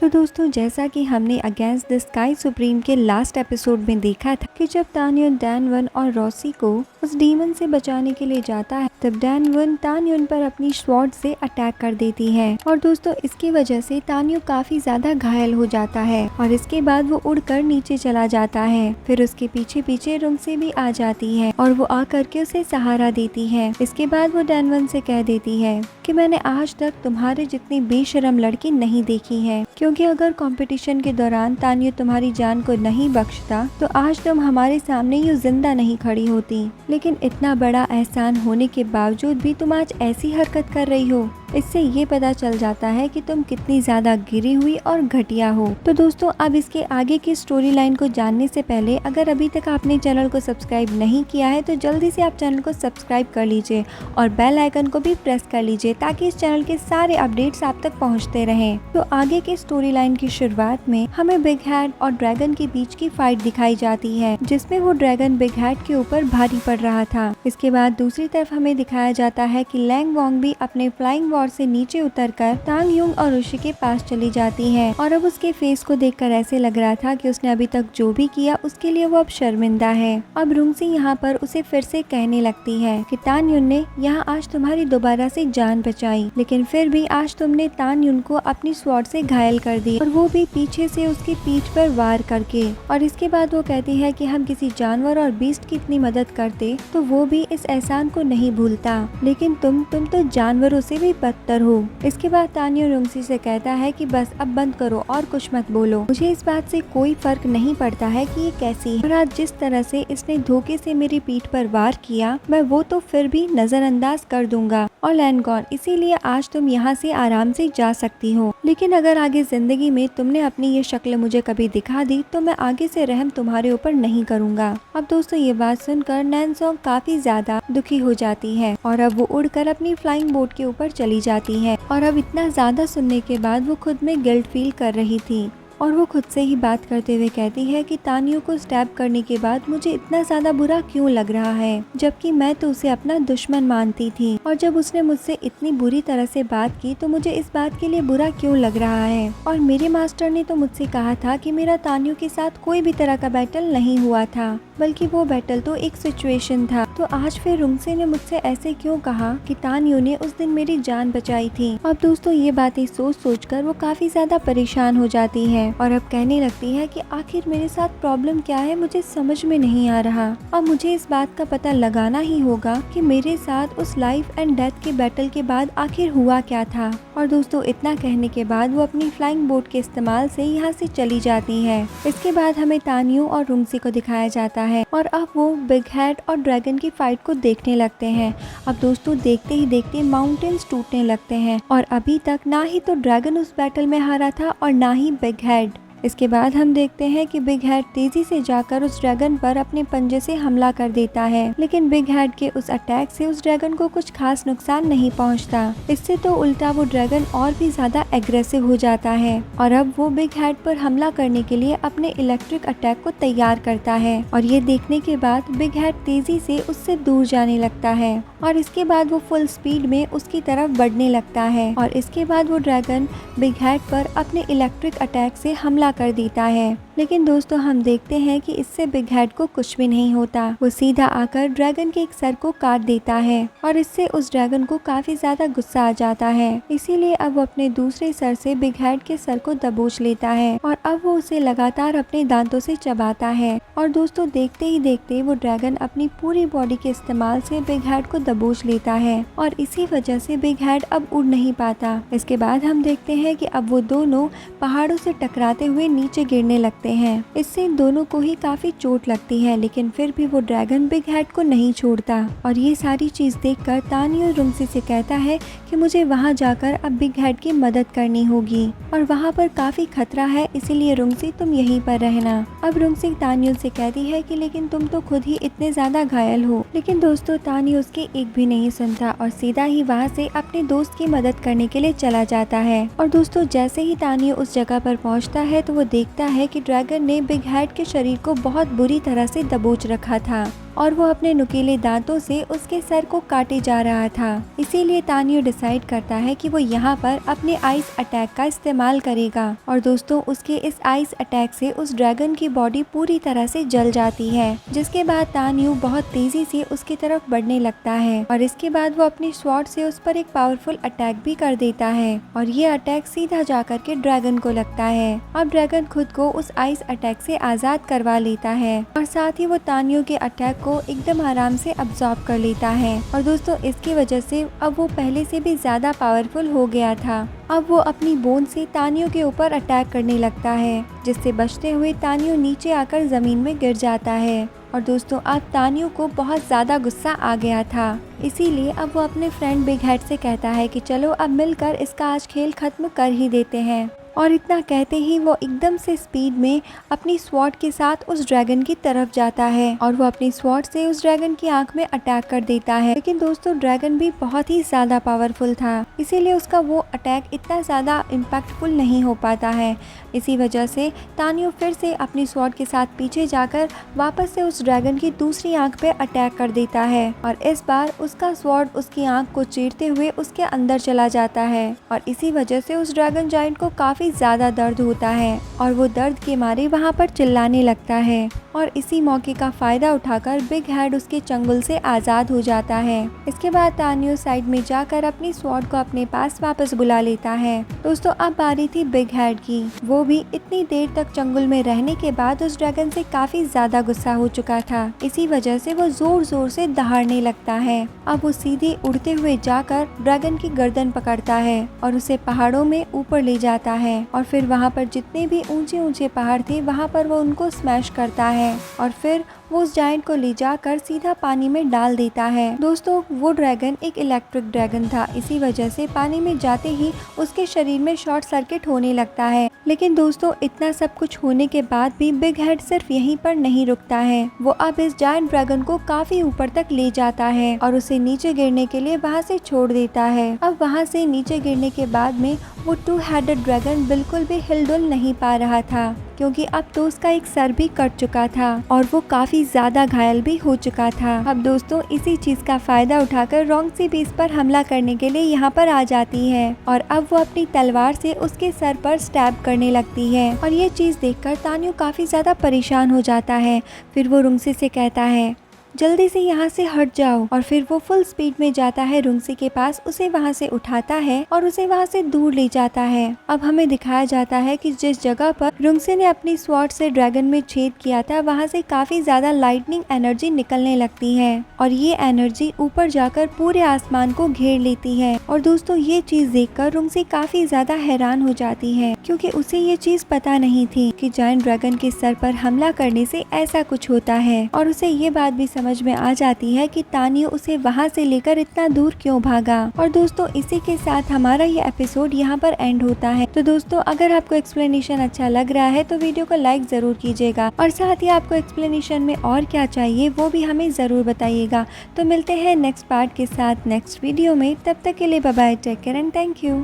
तो दोस्तों जैसा कि हमने अगेंस्ट द स्काई सुप्रीम के लास्ट एपिसोड में देखा था कि जब तानयुन डैनवन और रॉसी को उस डीमन से बचाने के लिए जाता है तब डैनवन तानयुन पर अपनी स्वॉर्ड से अटैक कर देती है और दोस्तों इसकी वजह से तानयु काफी ज्यादा घायल हो जाता है और इसके बाद वो उड़कर नीचे चला जाता है। फिर उसके पीछे पीछे रुंगसी भी आ जाती है और वो आकर के उसे सहारा देती है। इसके बाद वो डैनवन से कह देती है कि मैंने आज तक तुम्हारे जितनी बेशरम लड़की नहीं देखी है, क्योंकि अगर कंपटीशन के दौरान तानयु तुम्हारी जान को नहीं बख्शता तो आज तुम हमारे सामने यूं जिंदा नहीं खड़ी होती। लेकिन इतना बड़ा एहसान होने के बावजूद भी तुम आज ऐसी हरकत कर रही हो। इससे ये पता चल जाता है कि तुम कितनी ज्यादा गिरी हुई और घटिया हो। तो दोस्तों अब इसके आगे की स्टोरी लाइन को जानने से पहले अगर अभी तक आपने चैनल को सब्सक्राइब नहीं किया है तो जल्दी से आप चैनल को सब्सक्राइब कर लीजिए और बेल आइकन को भी प्रेस कर लीजिए ताकि इस चैनल के सारे अपडेट्स आप तक पहुंचते रहें। तो आगे की स्टोरी लाइन की शुरुआत में हमें बिग हेड और ड्रैगन के बीच की फाइट दिखाई जाती है जिसमें वो ड्रैगन बिग हेड के ऊपर भारी पड़ रहा था। इसके बाद दूसरी तरफ हमें दिखाया जाता है कि लैंग वोंग भी अपने फ्लाइंग वॉर से नीचे उतरकर तांग युंग और ऋषि के पास चली जाती है और अब उसके फेस को देखकर ऐसे लग रहा था कि उसने अभी तक जो भी किया उसके लिए वो अब शर्मिंदा है। अब रुंगसी यहाँ पर उसे फिर से कहने लगती है कि तान युन ने यहाँ आज तुम्हारी दोबारा से जान बचाई, लेकिन फिर भी आज तुमने तान युन को अपनी स्वॉर्ड से घायल कर दी और वो भी पीछे से उसकी पीठ पर वार करके। और इसके बाद वो कहती है कि हम किसी जानवर और बीस्ट की इतनी मदद करते तो वो भी इस एहसान को नहीं भूलता, लेकिन तुम तो जानवरों से भी बदतर हो। इसके बाद तानयु रुंगसी से कहता है कि बस अब बंद करो और कुछ मत बोलो, मुझे इस बात से कोई फर्क नहीं पड़ता है कि ये कैसी है और आज जिस तरह से इसने धोखे से मेरी पीठ पर वार किया मैं वो तो फिर भी नजरअंदाज कर दूंगा और लैंडगॉन, इसीलिए आज तुम यहाँ से आराम से जा सकती हो। लेकिन अगर आगे जिंदगी में तुमने अपनी ये शक्ल मुझे कभी दिखा दी तो मैं आगे से रहम तुम्हारे ऊपर नहीं करूँगा। अब दोस्तों ये बात सुनकर नैनसोंग काफी ज्यादा दुखी हो जाती है और अब वो उड़कर अपनी फ्लाइंग बोट के ऊपर चली जाती है और अब इतना ज्यादा सुनने के बाद वो खुद में गिल्ट फील कर रही थी और वो खुद से ही बात करते हुए कहती है कि तानियो को स्टैब करने के बाद मुझे इतना ज्यादा बुरा क्यों लग रहा है, जबकि मैं तो उसे अपना दुश्मन मानती थी और जब उसने मुझसे इतनी बुरी तरह से बात की तो मुझे इस बात के लिए बुरा क्यों लग रहा है। और मेरे मास्टर ने तो मुझसे कहा था कि मेरा तानियो के साथ कोई भी तरह का बैटल नहीं हुआ था, बल्कि वो बैटल तो एक सिचुएशन था। तो आज फिर रुंगसे ने मुझसे ऐसे क्यों कहा कि तानियो ने उस दिन मेरी जान बचाई थी। अब दोस्तों ये बातें सोच सोच कर वो काफी ज्यादा परेशान हो जाती है और अब कहने लगती है कि आखिर मेरे साथ प्रॉब्लम क्या है, मुझे समझ में नहीं आ रहा। अब मुझे इस बात का पता लगाना ही होगा कि मेरे साथ उस लाइफ एंड डेथ के बैटल के बाद आखिर हुआ क्या था। और दोस्तों इतना कहने के बाद वो अपनी फ्लाइंग बोट के इस्तेमाल से यहाँ से चली जाती है। इसके बाद हमें तानियो और रुंगसी को दिखाया जाता है और अब वो बिग हेड और ड्रैगन की फाइट को देखने लगते हैं। अब दोस्तों देखते ही देखते माउंटेन्स टूटने लगते हैं और अभी तक ना ही तो ड्रैगन उस बैटल में हारा था और ना ही बिग हेड। इसके बाद हम देखते हैं कि बिग हेड तेजी से जाकर उस ड्रैगन पर अपने पंजे से हमला कर देता है, लेकिन बिग हेड के उस अटैक से उस ड्रैगन को कुछ खास नुकसान नहीं पहुंचता। इससे तो उल्टा वो ड्रैगन और भी ज्यादा एग्रेसिव हो जाता है और अब वो बिग हेड पर हमला करने के लिए अपने इलेक्ट्रिक अटैक को तैयार करता है और ये देखने के बाद बिग हेड तेजी से उससे दूर जाने लगता है और इसके बाद वो फुल स्पीड में उसकी तरफ बढ़ने लगता है और इसके बाद वो ड्रैगन बिग हेड पर अपने इलेक्ट्रिक अटैक से हमला कर देता है। लेकिन दोस्तों हम देखते हैं कि इससे बिग हेड को कुछ भी नहीं होता, वो सीधा आकर ड्रैगन के एक सर को काट देता है और इससे उस ड्रैगन को काफी ज्यादा गुस्सा आ जाता है। इसीलिए अब वो अपने दूसरे सर से बिग हेड के सर को दबोच लेता है और अब वो उसे लगातार अपने दांतों से चबाता है और दोस्तों देखते ही देखते वो ड्रैगन अपनी पूरी बॉडी के इस्तेमाल से बिग हेड को दबोच लेता है और इसी वजह से बिग हेड अब उड़ नहीं पाता। इसके बाद हम देखते हैं कि अब वो दोनों पहाड़ों से टकराते हुए नीचे गिरने लगते हैं। इससे इन दोनों को ही काफी चोट लगती है, लेकिन फिर भी वो ड्रैगन बिग हेड को नहीं छोड़ता और ये सारी चीज देखकर तानियो रुंगसी से कहता है कि मुझे वहाँ जाकर अब बिग हेड की मदद करनी होगी और वहाँ पर काफी खतरा है, इसीलिए रुंगसी तुम यहीं पर रहना। अब रुंगसी तानियो से कहती है कि लेकिन तुम तो खुद ही इतने ज्यादा घायल हो, लेकिन दोस्तों तानियो उसके एक भी नहीं सुनता और सीधा ही वहाँ से अपने दोस्त की मदद करने के लिए चला जाता है। और दोस्तों जैसे ही तानियो उस जगह पर पहुँचता है तो वो देखता है कि ड्रैगन ने बिग हेड के शरीर को बहुत बुरी तरह से दबोच रखा था और वो अपने नुकीले दांतों से उसके सर को काटे जा रहा था। इसीलिए तानियो डिसाइड करता है कि वो यहाँ पर अपने आइस अटैक का इस्तेमाल करेगा और दोस्तों उसके इस आइस अटैक से उस ड्रैगन की बॉडी पूरी तरह से जल जाती है, जिसके बाद तानियो बहुत तेजी से उसकी तरफ बढ़ने लगता है और इसके बाद वो अपनी स्वॉर्ड से उस पर एक पावरफुल अटैक भी कर देता है और ये अटैक सीधा जाकर के ड्रैगन को लगता है। अब ड्रैगन खुद को उस आइस अटैक से आजाद करवा लेता है और साथ ही वो तानियो के अटैक को एकदम आराम से अब्सॉर्ब कर लेता है और दोस्तों इसकी वजह से अब वो पहले से भी ज्यादा पावरफुल हो गया था। अब वो अपनी बोन से तानियो के ऊपर अटैक करने लगता है, जिससे बचते हुए तानियो नीचे आकर जमीन में गिर जाता है और दोस्तों अब तानियो को बहुत ज़्यादा गुस्सा आ गया था। इसीलिए अब वो अपने फ्रेंड बिग हेड से कहता है कि चलो अब मिलकर इसका आज खेल खत्म कर ही देते हैं और इतना कहते ही वो एकदम से स्पीड में अपनी स्वॉर्ड के साथ उस ड्रैगन की तरफ जाता है और वो अपनी स्वॉर्ड से उस ड्रैगन की आंख में अटैक कर देता है। लेकिन दोस्तों ड्रैगन भी बहुत ही ज्यादा पावरफुल था, इसीलिए उसका वो अटैक इतना ज्यादा इम्पैक्टफुल नहीं हो पाता है। इसी वजह से तानियो फिर से अपनी स्वॉर्ड के साथ पीछे जाकर वापस से उस ड्रैगन की दूसरी आंख पे अटैक कर देता है और इस बार उसका स्वॉर्ड उसकी आंख को चीरते हुए उसके अंदर चला जाता है और इसी वजह से उस ड्रैगन जायंट को काफी ज्यादा दर्द होता है और वो दर्द के मारे वहाँ पर चिल्लाने लगता है और इसी मौके का फायदा उठाकर बिग हेड उसके चंगुल से आजाद हो जाता है। इसके बाद तानियो साइड में जाकर अपनी स्वॉर्ड को अपने पास वापस बुला लेता है। दोस्तों अब बारी थी बिग हेड की। वो भी इतनी देर तक चंगुल में रहने के बाद उस ड्रैगन से काफी ज्यादा गुस्सा हो चुका था, इसी वजह से वो जोर जोर से दहाड़ने लगता है। अब वो सीधे उड़ते हुए जाकर ड्रैगन की गर्दन पकड़ता है और उसे पहाड़ों में ऊपर ले जाता है और फिर वहाँ पर जितने भी ऊंचे ऊंचे पहाड़ थे वहाँ पर वो उनको स्मैश करता है और फिर वो उस जायंट को ले जाकर सीधा पानी में डाल देता है। दोस्तों वो ड्रैगन एक इलेक्ट्रिक ड्रैगन था, इसी वजह से पानी में जाते ही उसके शरीर में शॉर्ट सर्किट होने लगता है। लेकिन दोस्तों इतना सब कुछ होने के बाद भी बिग हेड सिर्फ यहीं पर नहीं रुकता है, वो अब इस जायंट ड्रैगन को काफी ऊपर तक ले जाता है और उसे नीचे गिरने के लिए वहाँ से छोड़ देता है। अब वहाँ से नीचे गिरने के बाद में वो टू हेडेड ड्रैगन बिल्कुल भी हिलडुल नहीं पा रहा था, क्योंकि अब तो उसका एक सर भी कट चुका था और वो काफी ज्यादा घायल भी हो चुका था। अब दोस्तों इसी चीज का फायदा उठाकर रॉन्गसी भी इस पर हमला करने के लिए यहाँ पर आ जाती है और अब वो अपनी तलवार से उसके सर पर स्टैब करने लगती है और ये चीज देखकर तानियो काफी ज्यादा परेशान हो जाता है। फिर वो रुंगसी से कहता है जल्दी से यहाँ से हट जाओ और फिर वो फुल स्पीड में जाता है रुंगसी के पास, उसे वहाँ से उठाता है और उसे वहाँ से दूर ले जाता है। अब हमें दिखाया जाता है कि जिस जगह पर रुंगसी ने अपनी स्वॉर्ड से ड्रैगन में छेद किया था वहाँ से काफी ज्यादा लाइटनिंग एनर्जी निकलने लगती है और ये एनर्जी ऊपर जाकर पूरे आसमान को घेर लेती है। और दोस्तों ये चीज देखकर रुंगसी काफी ज्यादा हैरान हो जाती है, क्योंकि उसे ये चीज पता नहीं थी कि जायंट ड्रैगन के सर पर हमला करने से ऐसा कुछ होता है और उसे ये बात भी समझ में आ जाती है कि तानियो उसे वहाँ से लेकर इतना दूर क्यों भागा। और दोस्तों इसी के साथ हमारा ये एपिसोड यहाँ पर एंड होता है। तो दोस्तों अगर आपको एक्सप्लेनेशन अच्छा लग रहा है तो वीडियो को लाइक जरूर कीजिएगा और साथ ही आपको एक्सप्लेनेशन में और क्या चाहिए वो भी हमें जरूर बताइएगा। तो मिलते हैं नेक्स्ट पार्ट के साथ नेक्स्ट वीडियो में, तब तक के लिए bye bye, take care and thank you.